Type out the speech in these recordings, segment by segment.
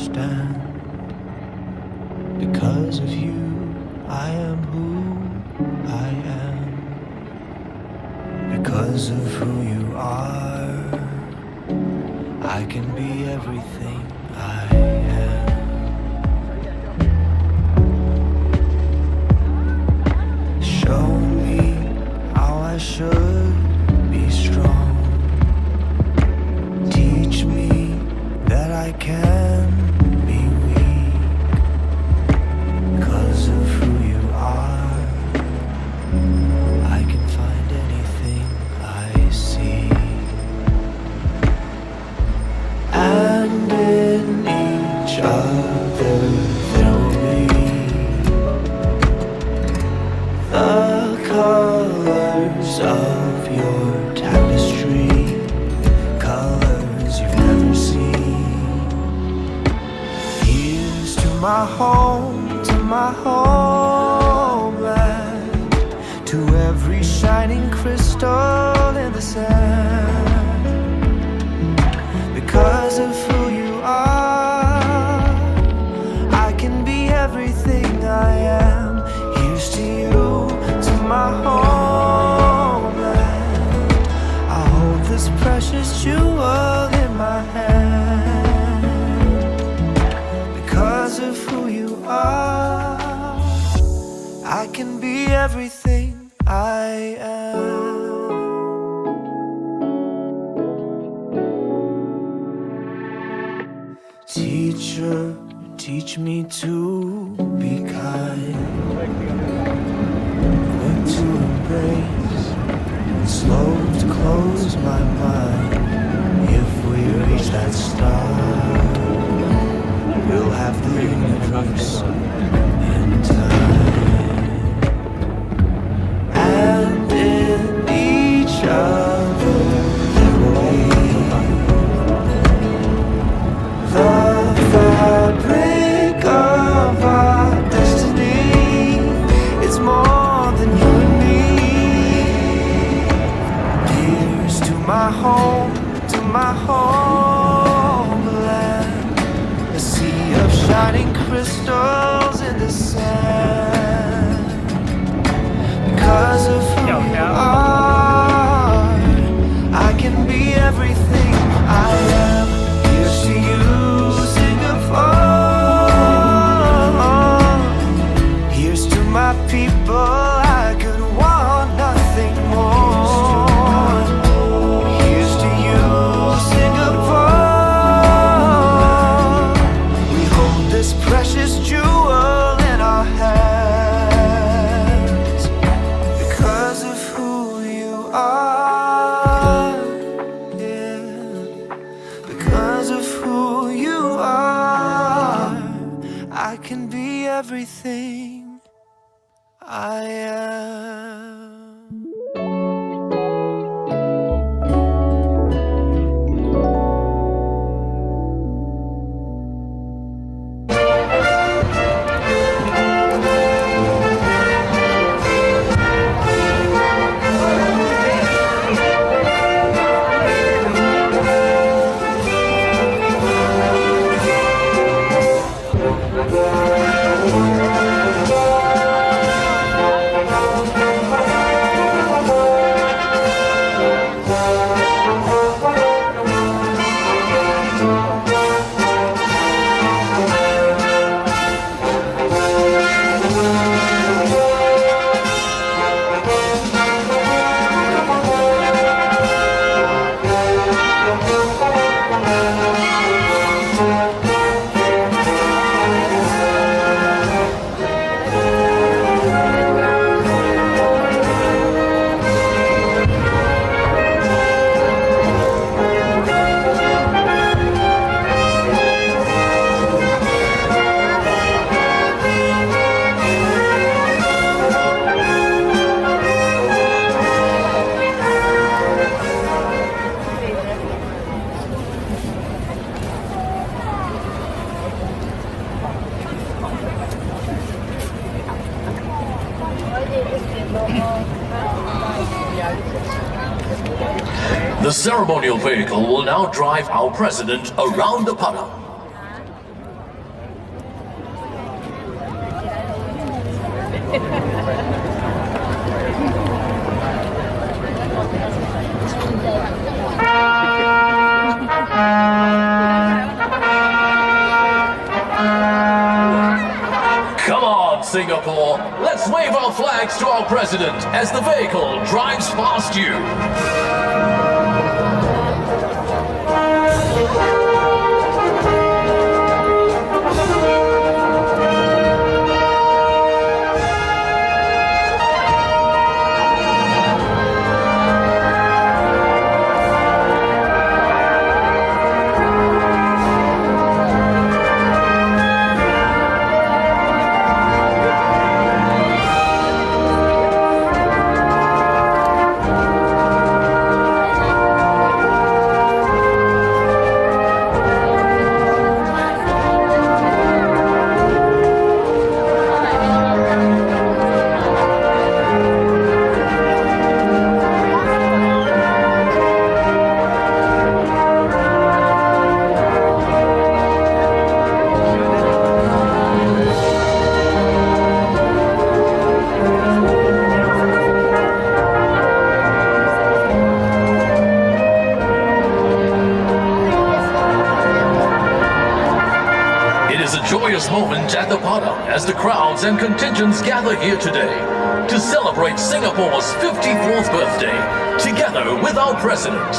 understand. Because of you, I am who I am. Because of who you are, I can be everything I am. Show me how I should be strong. Teach me that I can be weak. Because of who you are, I can find anything I see. And in each other there will be the colors of your tapestry, colors you've never seen. Here's to my home, to my homeland, to every shining crystal in the sand. Because of who you are, I can be everything I am. Here's to you, to my homeland. I hold this precious jewel in my hand. Because of who you are, I can be everything I am. Teacher, teach me to be kind, quick to embrace, slow to close my mind. If we reach that star, we'll have the universe in time. And in each other there will be the fabric of our destiny. It's more than you and me. Here's to my home, to my homeland, a sea of shining crystals in the sand. Because of who you are, I can be everything I am. Here's to you, Singapore. Here's to my people, I could want nothing more. Here's to you, Singapore. We hold this precious jewel in our hands. Because of who you are, yeah. Because of who you are, I can be everything I am. The ceremonial vehicle will now drive our president around the padang. Singapore, let's wave our flags to our president as the vehicle drives past you. Moment at the Padang as the crowds and contingents gather here today to celebrate Singapore's 54th birthday together with our president.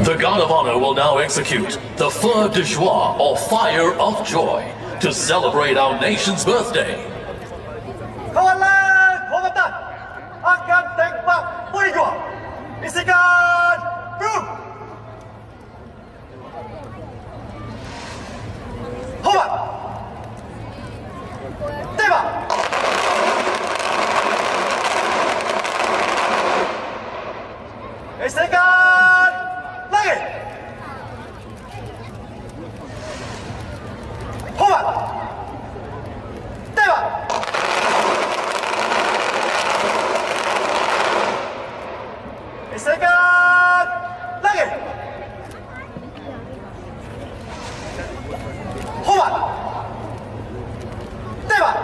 The Guard of Honor will now execute the feu de joie, or fire of joy, to celebrate our nation's birthday. Kawalan komandan akan tembak berjuang. Isikan belum. Hormat. Tembak. Isikan lagi. Hormat. Tembak. Isikan lagi. Hormat. Tembak.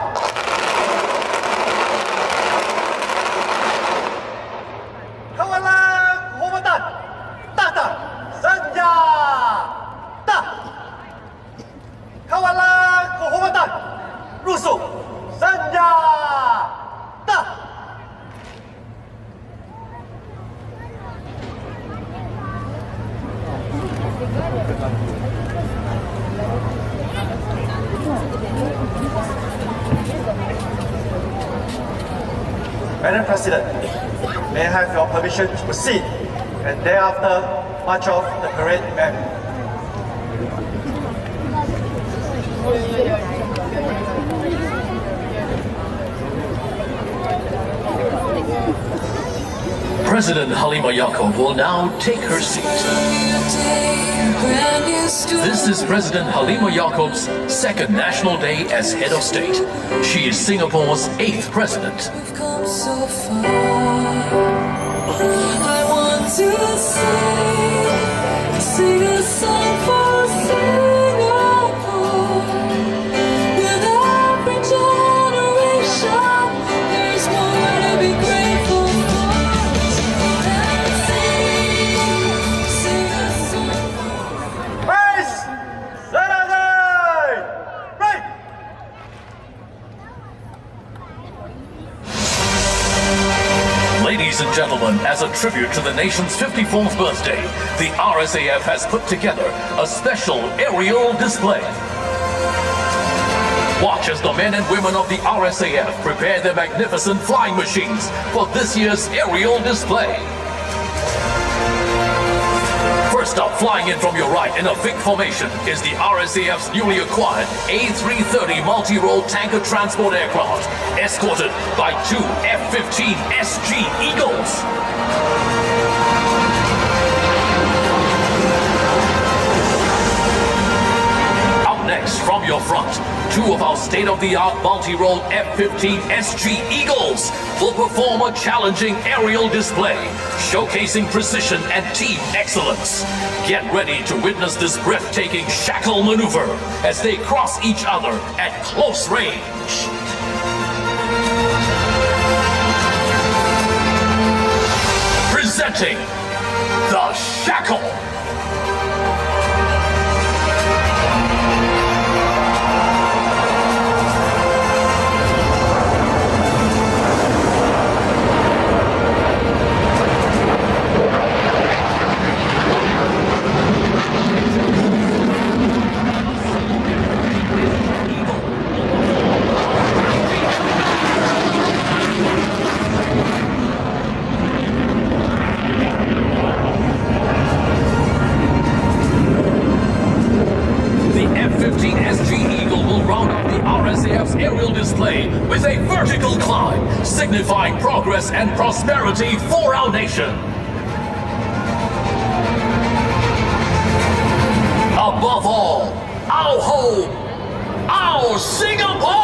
Kawalan kehormatan tahta senjata. Kawalan kehormatan rusuk senjata. Madam President, may I have your permission to proceed and thereafter march off the parade mat. President Halimah Yacob will now take her seat. This is President Halimah Yacob's second National Day as head of state. She is Singapore's 8th president. We've come so far. I want to sing a song for Singapore. With every generation, there's more to be grateful for. Ladies and gentlemen, as a tribute to the nation's 54th birthday, the RSAF has put together a special aerial display. Watch as the men and women of the RSAF prepare their magnificent flying machines for this year's aerial display. First up, flying in from your right in a big formation is the RSAF's newly acquired A330 multi-role tanker transport aircraft, escorted by two F-15 SG Eagles. Up next, from your front, two of our state-of-the-art multi-role F-15 SG Eagles will perform a challenging aerial display, showcasing precision and team excellence. Get ready to witness this breathtaking shackle maneuver as they cross each other at close range. Presenting the shackle. Aerial display with a vertical climb, signifying progress and prosperity for our nation. Above all, our home, our Singapore!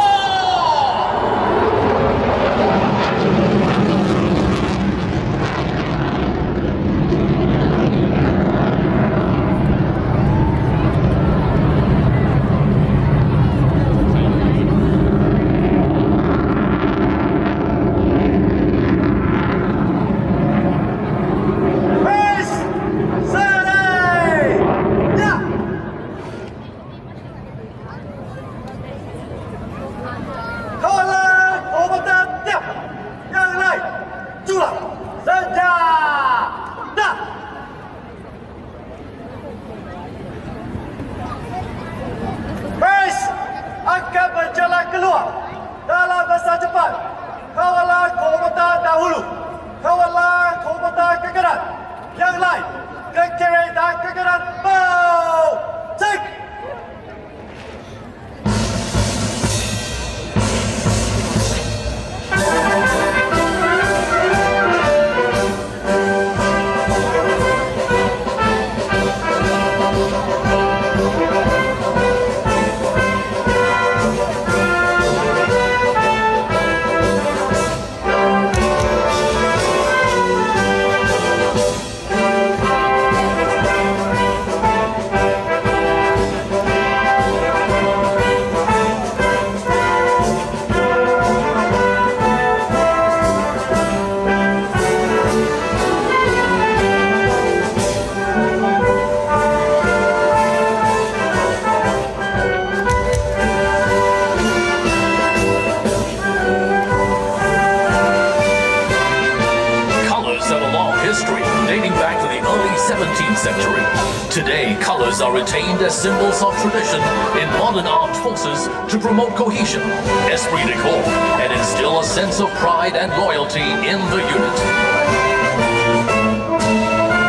Today, colors are retained as symbols of tradition in modern armed forces to promote cohesion, esprit de corps, and instill a sense of pride and loyalty in the unit.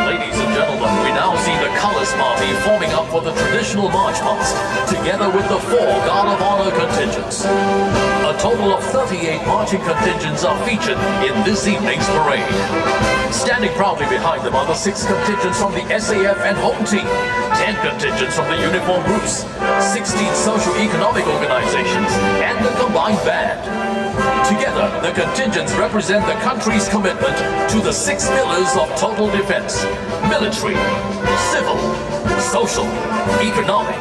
Ladies and gentlemen, we now see the Colors Party forming up for the traditional march past, together with the 4 Guard of Honor contingents. A total of 38 marching contingents are featured in this evening's parade. Standing proudly behind them are the 6 contingents from the SAF and Home Team, 10 contingents from the uniform groups, 16 socio-economic organizations, and the combined band. Together, the contingents represent the country's commitment to the 6 pillars of total defense: military, civil, social, economic,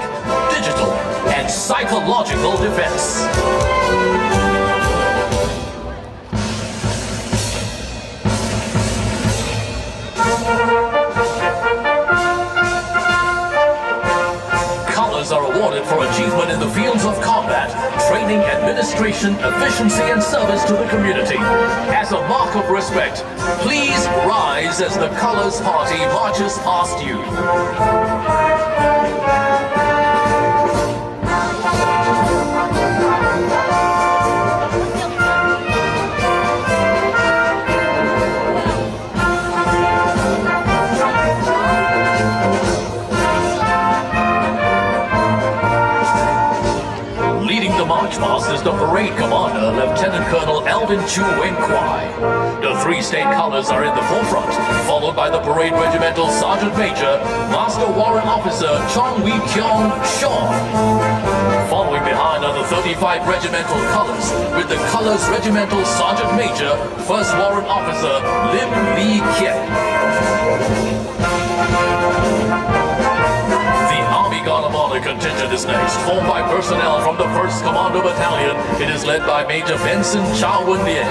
digital, and psychological defense. Colors are awarded for achievement in the fields of combat, training, training, administration, efficiency, and service to the community. As a mark of respect, please rise as the Colors Party marches past you. March past is the parade commander, Lieutenant Colonel Alvin Chu Wen Kwai. The three state colors are in the forefront, followed by the parade regimental Sergeant Major, Master Warrant Officer Chong Wee Kyung Shaw. Following behind are the 35 regimental colors, with the colors regimental Sergeant Major, First Warrant Officer Lim Lee Kiet. Guard of Honor contingent is next, formed by personnel from the 1st Commando Battalion. It is led by Major Benson Chow Wen Lian.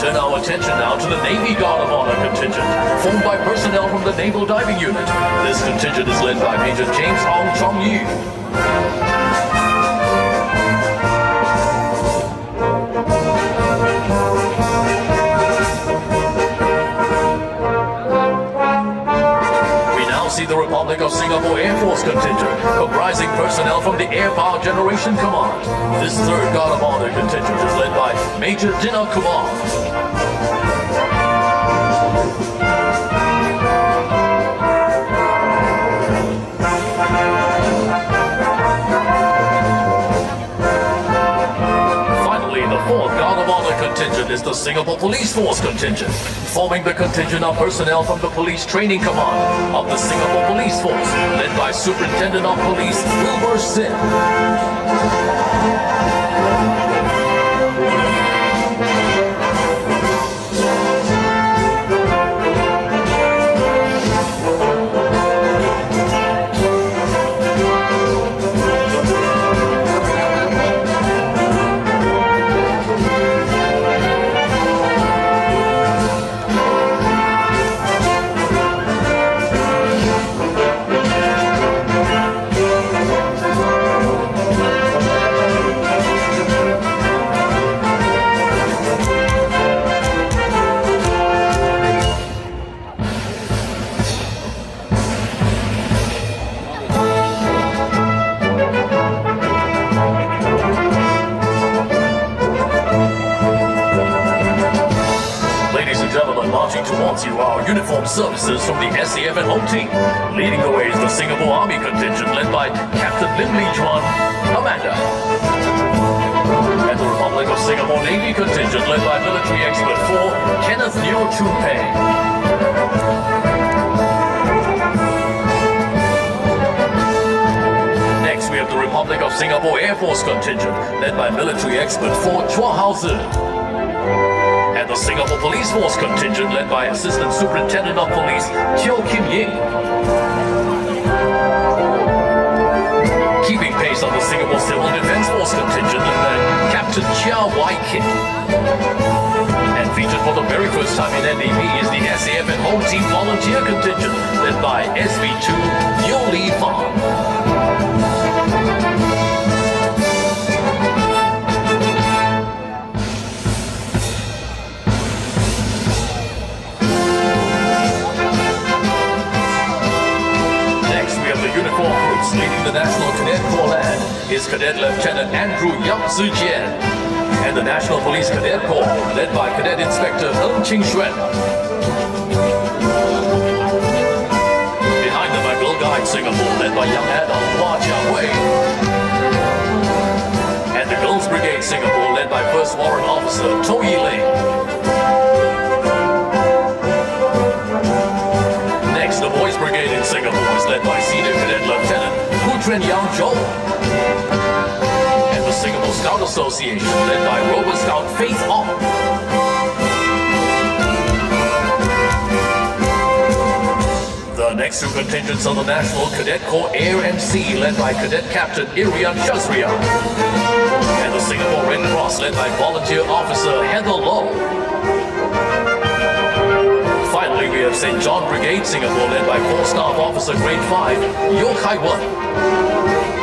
Turn our attention now to the Navy Guard of Honor contingent, formed by personnel from the Naval Diving Unit. This contingent is led by Major James Hong Chong Yu. We now see the Republic of Singapore Air Force contingent, comprising personnel from the Air Power Generation Command. This 3rd Guard of Honor contingent is led by Major Dinner Kumar. Contingent is the Singapore Police Force contingent, forming the contingent of personnel from the Police Training Command of the Singapore Police Force, led by Superintendent of Police Wilbur Sin. Towards you are uniformed services from the SAF and Home Team. Leading the way is the Singapore Army contingent led by Captain Lim Lee Chuan, Amanda. And the Republic of Singapore Navy contingent led by Military Expert 4, Kenneth Neo Chun Pei. Next we have the Republic of Singapore Air Force contingent led by Military Expert 4, Chua Hao Zi. And the Singapore Police Force contingent led by Assistant Superintendent of Police Teo Kim Ying. Keeping pace on the Singapore Civil Defence Force contingent led by Captain Chia Wai Kit. And featured for the very first time in NDP is the SAF and Home Team Volunteer contingent led by SV2 Neo Lee Fan. Leading the National Cadet Corps Land is Cadet Lieutenant Andrew Yap Zi Jian, and the National Police Cadet Corps led by Cadet Inspector Ng Ching Xuan. Behind them are Girl Guide Singapore led by young adult Hua Jia Wei, and the Girls Brigade Singapore led by First Warrant Officer To Yi Lei. Next, the Boys Brigade in Singapore is led by Senior Cadet Lieutenant Tren Yang Zhou. And the Singapore Scout Association, led by Rover Scout Faith Ong. The next next two contingents of the National Cadet Corps Air and Sea led by Cadet Captain Irian Shazria and the Singapore Red Cross led by Volunteer Officer Heather Lowe. Finally, we have St. John Brigade Singapore led by 4 Staff Officer Grade 5 Yo Kai Wan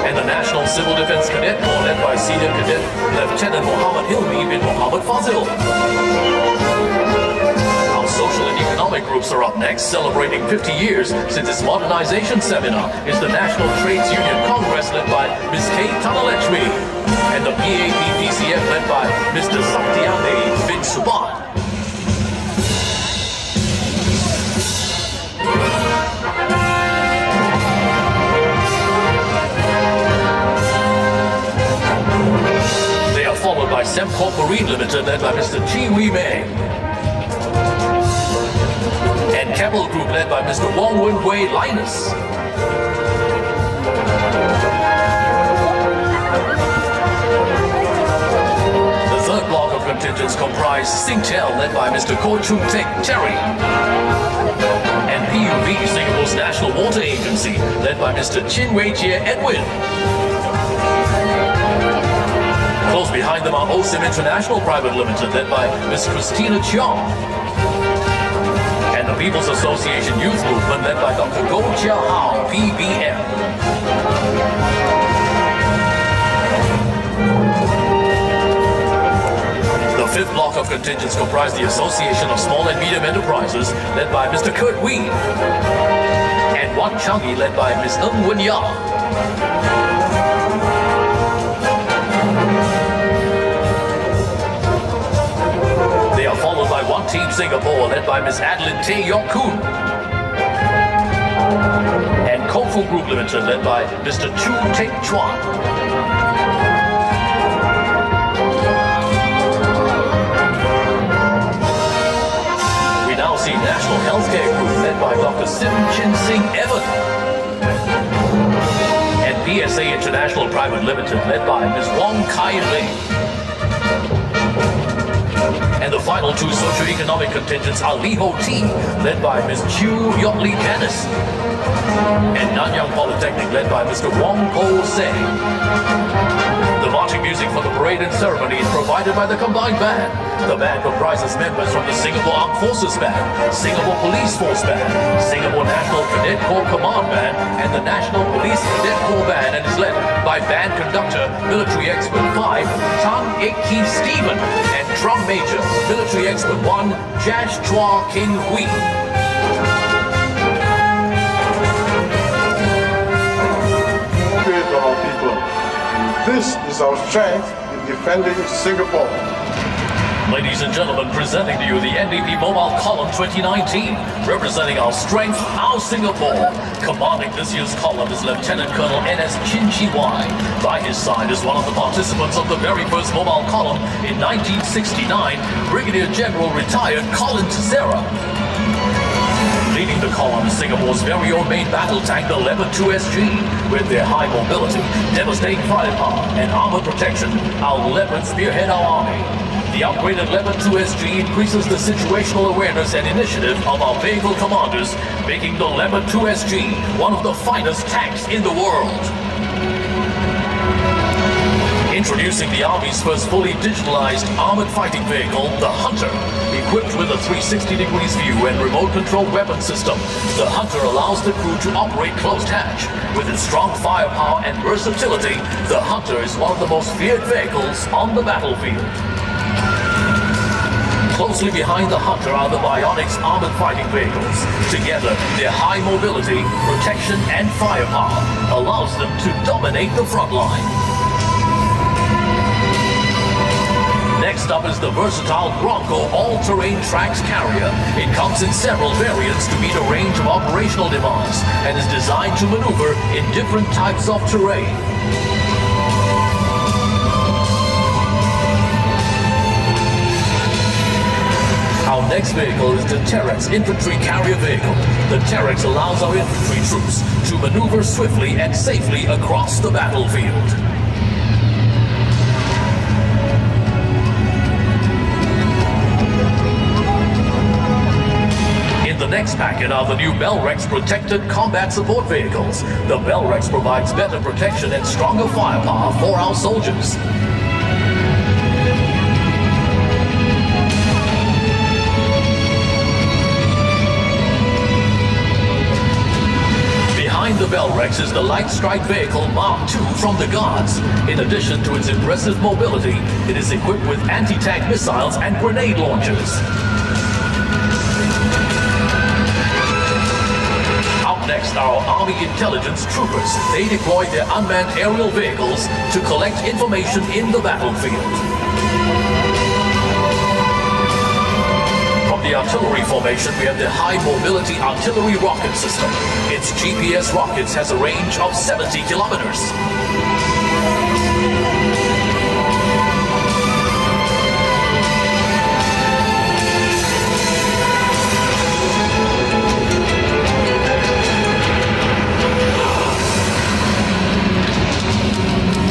and the National Civil Defense Cadet Corps led by Senior Cadet Lieutenant Muhammad Hilmi bin Muhammad Fazil. Our social and economic groups are up next. Celebrating 50 years since its modernization seminar is the National Trades Union Congress led by Ms. K. Tanalechmi and the PAP-PCF led by Mr. Satyande bin Subhan. Followed by Semcorp Marine Limited led by Mr. Chi Wee Mei and Keppel Group led by Mr. Wong Wen Wei Linus. The third block of contingents comprise Singtel led by Mr. Ko Chung Tek Terry and PUV, Singapore's National Water Agency, led by Mr. Chin Wei Jie Edwin. Close behind them are OSIM International Private Limited, led by Ms. Christina Chiong. And the People's Association Youth Movement, led by Dr. Goh Chia Hao, PBM. The fifth block of contingents comprise the Association of Small and Medium Enterprises, led by Mr. Kurt Wee. And Wan Changi, led by Ms. Ng Wen Ya. They are followed by One Team Singapore led by Ms. Adeline Tay Yong Koon and Koufu Group Limited led by Mr. Chu Teck Chuan. We now see National Healthcare Group led by Dr. Sim Chin Sing Evan and PSA International Private Limited led by Ms. Wong Kai Lei. And the final two socio-economic contingents are Liho T, led by Ms. Chu Yok Lee Janice, and Nanyang Polytechnic, led by Mr. Wong Ho Se. The marching music for the parade and ceremony is provided by the combined band. The band comprises members from the Singapore Armed Forces Band, Singapore Police Force Band, Singapore National Cadet Corps Command Band, and the National Police Cadet Corps Band, and is led by band conductor, Military Expert 5, Tan Ek Ki Stephen, and drum major, Military Expert 1, Jash Chua King Hui. To our people. This is our strength in defending Singapore. Ladies and gentlemen, presenting to you the NDP Mobile Column 2019, representing our strength, our Singapore. Commanding this year's column is Lieutenant Colonel N.S. Chin Chi Wai. By his side is one of the participants of the very first Mobile Column in 1969, Brigadier General retired Colin Tizera. Leading the column is Singapore's very own main battle tank, the Leopard 2SG. With their high mobility, devastating firepower, and armor protection, our Leopards spearhead our army. The upgraded Leopard 2SG increases the situational awareness and initiative of our vehicle commanders, making the Leopard 2SG one of the finest tanks in the world. Introducing the Army's first fully digitalized armored fighting vehicle, the Hunter. Equipped with a 360 degrees view and remote controlled weapon system, the Hunter allows the crew to operate closed hatch. With its strong firepower and versatility, the Hunter is one of the most feared vehicles on the battlefield. Closely behind the Hunter are the Bionics armored fighting vehicles. Together, their high mobility, protection, and firepower allows them to dominate the front line. Next up is the versatile Bronco all-terrain tracks carrier. It comes in several variants to meet a range of operational demands and is designed to maneuver in different types of terrain. Our next vehicle is the Terex Infantry Carrier Vehicle. The Terex allows our infantry troops to maneuver swiftly and safely across the battlefield. In the next maintenance packet are the new Bell-Rex Protected Combat Support Vehicles. The Bell-Rex provides better protection and stronger firepower for our soldiers. Behind the Bell-Rex is the Light Strike Vehicle Mark II from the Guards. In addition to its impressive mobility, it is equipped with anti-tank missiles and grenade launchers. Out next are our Army Intelligence Troopers. They deploy their unmanned aerial vehicles to collect information in the battlefield. From the artillery formation, we have the High Mobility Artillery Rocket System. Its GPS rockets has a range of 70 kilometers.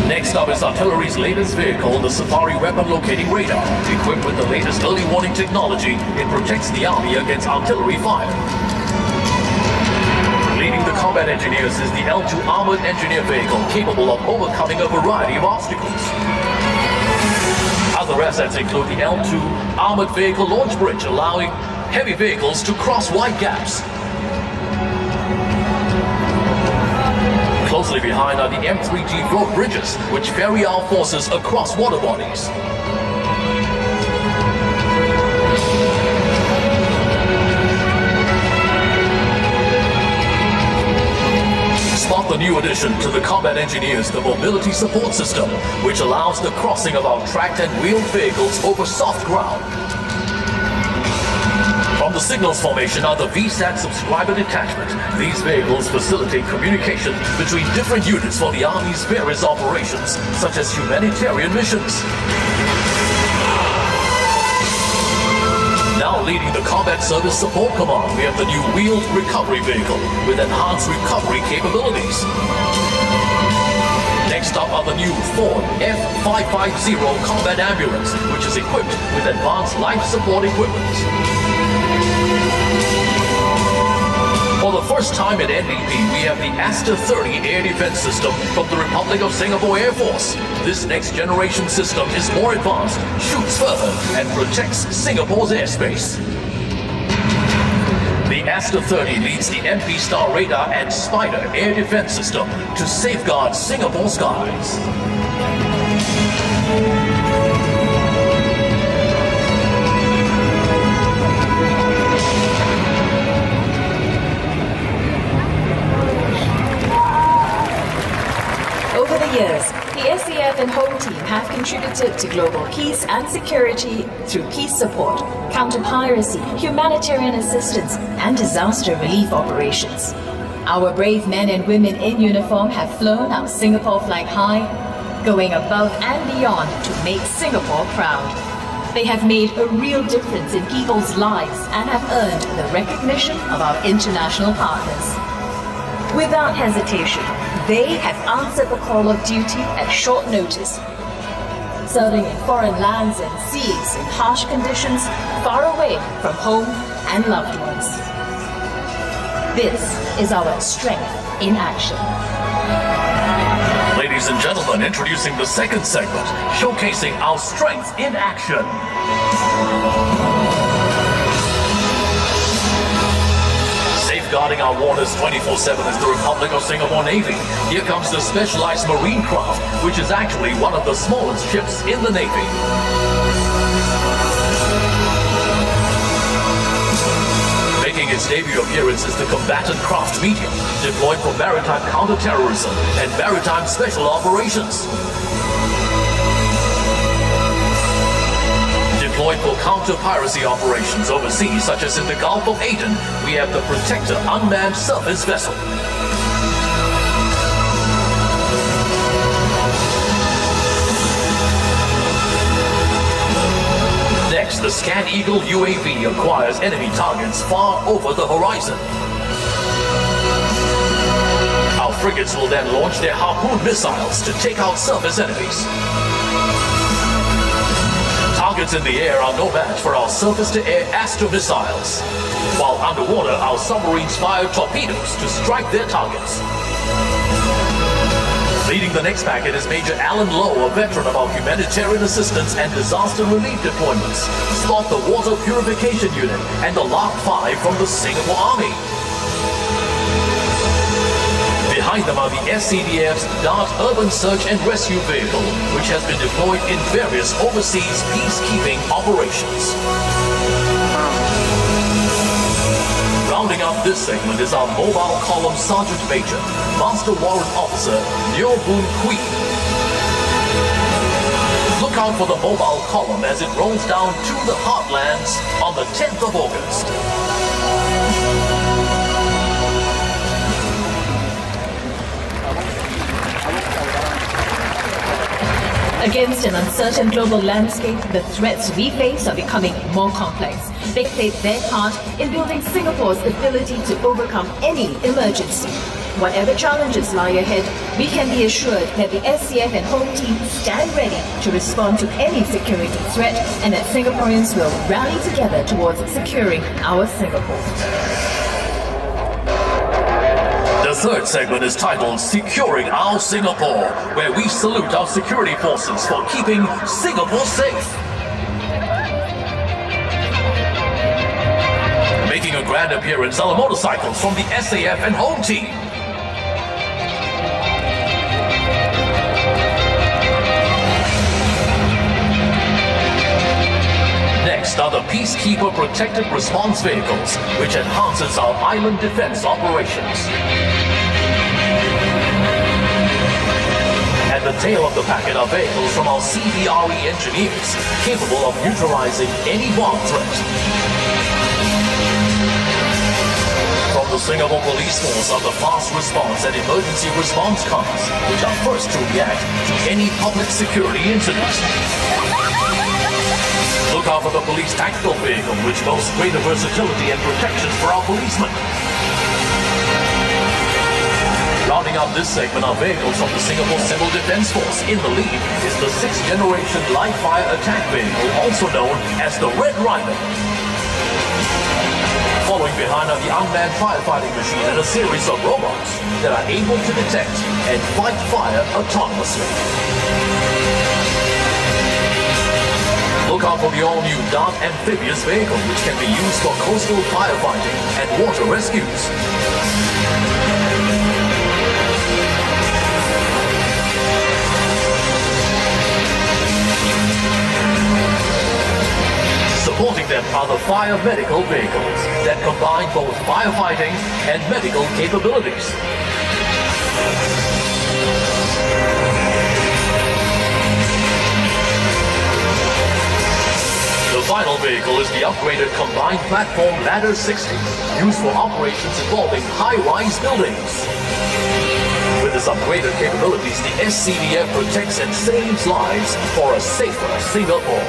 Next up is artillery's latest vehicle, the Safari Weapon Locating Radar. Equipped with the latest early warning technology, it protects the Army against artillery fire. Leading the combat engineers is the L2 Armored Engineer Vehicle, capable of overcoming a variety of obstacles. Other assets include the L2 Armored Vehicle Launch Bridge, allowing heavy vehicles to cross wide gaps. Closely behind are the M3G float bridges, which ferry our forces across water bodies. Spot the new addition to the combat engineers, the Mobility Support System, which allows the crossing of our tracked and wheeled vehicles over soft ground. From the signals formation are the VSAT subscriber detachment. These vehicles facilitate communication between different units for the Army's various operations, such as humanitarian missions. Now leading the Combat Service Support Command, we have the new Wheeled Recovery Vehicle with enhanced recovery capabilities. Next up are the new Ford F550 Combat Ambulance, which is equipped with advanced life support equipment. For the first time at NDP, we have the AH-64D Air Defense System from the Republic of Singapore Air Force. This next generation system is more advanced, shoots further, and protects Singapore's airspace. The AH-64D leads the MP Star Radar and Spider Air Defense System to safeguard Singapore's skies. Over the years, the SAF and Home Team have contributed to global peace and security through peace support, counter-piracy, humanitarian assistance, and disaster relief operations. Our brave men and women in uniform have flown our Singapore flag high, going above and beyond to make Singapore proud. They have made a real difference in people's lives and have earned the recognition of our international partners. Without hesitation, they have answered the call of duty at short notice, serving in foreign lands and seas in harsh conditions, far away from home and loved ones. This is our strength in action. Ladies and gentlemen, introducing the second segment, showcasing our strength in action. Safeguarding our waters 24/7 is the Republic of Singapore Navy. Here comes the specialized marine craft, which is actually one of the smallest ships in the Navy. Making its debut appearance is the combatant craft medium, deployed for maritime counter-terrorism and maritime special operations. Deployed for counter-piracy operations overseas, such as in the Gulf of Aden, we have the Protector unmanned surface vessel. Next, the Scan Eagle UAV acquires enemy targets far over the horizon. Our frigates will then launch their Harpoon missiles to take out surface enemies. Targets in the air are no match for our surface-to-air Astro missiles. While underwater, our submarines fire torpedoes to strike their targets. Leading the next packet is Major Alan Lowe, a veteran of our humanitarian assistance and disaster relief deployments. Spot the Water Purification Unit and the Lark 5 from the Singapore Army. Behind them are the SCDF's Dart Urban Search and Rescue Vehicle, which has been deployed in various overseas peacekeeping operations. Rounding up this segment is our Mobile Column Sergeant Major, Master Warrant Officer Neo Boon Kui. Look out for the Mobile Column as it rolls down to the heartlands on the 10th of August. Against an uncertain global landscape, the threats we face are becoming more complex. They played their part in building Singapore's ability to overcome any emergency. Whatever challenges lie ahead, we can be assured that the SCF and Home Team stand ready to respond to any security threat and that Singaporeans will rally together towards securing our Singapore. The third segment is titled Securing Our Singapore, where we salute our security forces for keeping Singapore safe. Making a grand appearance are the motorcycles from the SAF and Home Team. Next are the Peacekeeper Protected Response Vehicles, which enhances our island defense operations. At the tail of the packet are vehicles from our CBRE engineers, capable of neutralizing any bomb threat. From the Singapore Police Force are the fast response and emergency response cars, which are first to react to any public security incident. Look out for the police tactical vehicle, which boasts greater versatility and protections for our policemen. Rounding out this segment are vehicles from the Singapore Civil Defence Force. In the lead is the 6th generation live fire attack vehicle, also known as the Red Rider. Following behind are the unmanned firefighting machine and a series of robots that are able to detect and fight fire autonomously. Look out for the all-new Dart amphibious vehicle, which can be used for coastal firefighting and water rescues. Supporting them are the fire medical vehicles that combine both firefighting and medical capabilities. The final vehicle is the upgraded Combined Platform Ladder 60, used for operations involving high-rise buildings. With its upgraded capabilities, the SCDF protects and saves lives for a safer Singapore.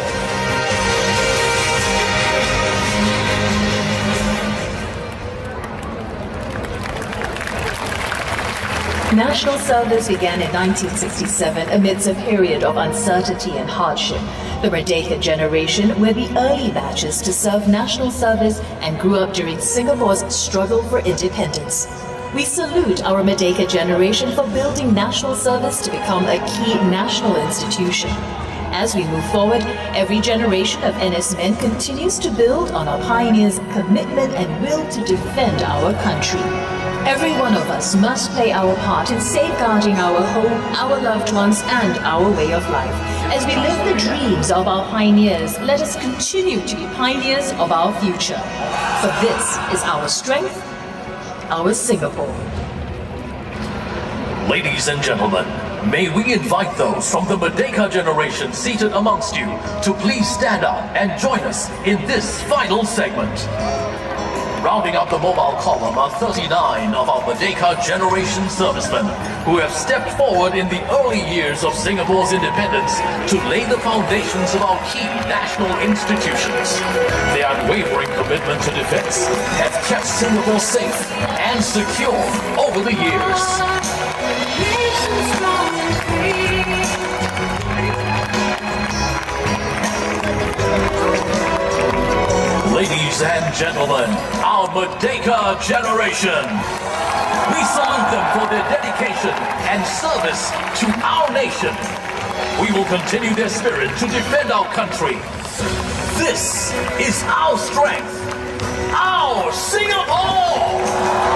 National service began in 1967 amidst a period of uncertainty and hardship. The Merdeka generation were the early batches to serve national service and grew up during Singapore's struggle for independence. We salute our Merdeka generation for building national service to become a key national institution. As we move forward, every generation of NS men continues to build on our pioneers' commitment and will to defend our country. Every one of us must play our part in safeguarding our home, our loved ones, and our way of life. As we live the dreams of our pioneers, let us continue to be pioneers of our future. For this is our strength, our Singapore. Ladies and gentlemen, may we invite those from the Merdeka generation seated amongst you to please stand up and join us in this final segment. Rounding up the mobile column are 39 of our Merdeka generation servicemen who have stepped forward in the early years of Singapore's independence to lay the foundations of our key national institutions. Their unwavering commitment to defense has kept Singapore safe and secure over the years. Nation strong and free. Ladies and gentlemen, our Merdeka generation. We salute them for their dedication and service to our nation. We will continue their spirit to defend our country. This is our strength, our Singapore!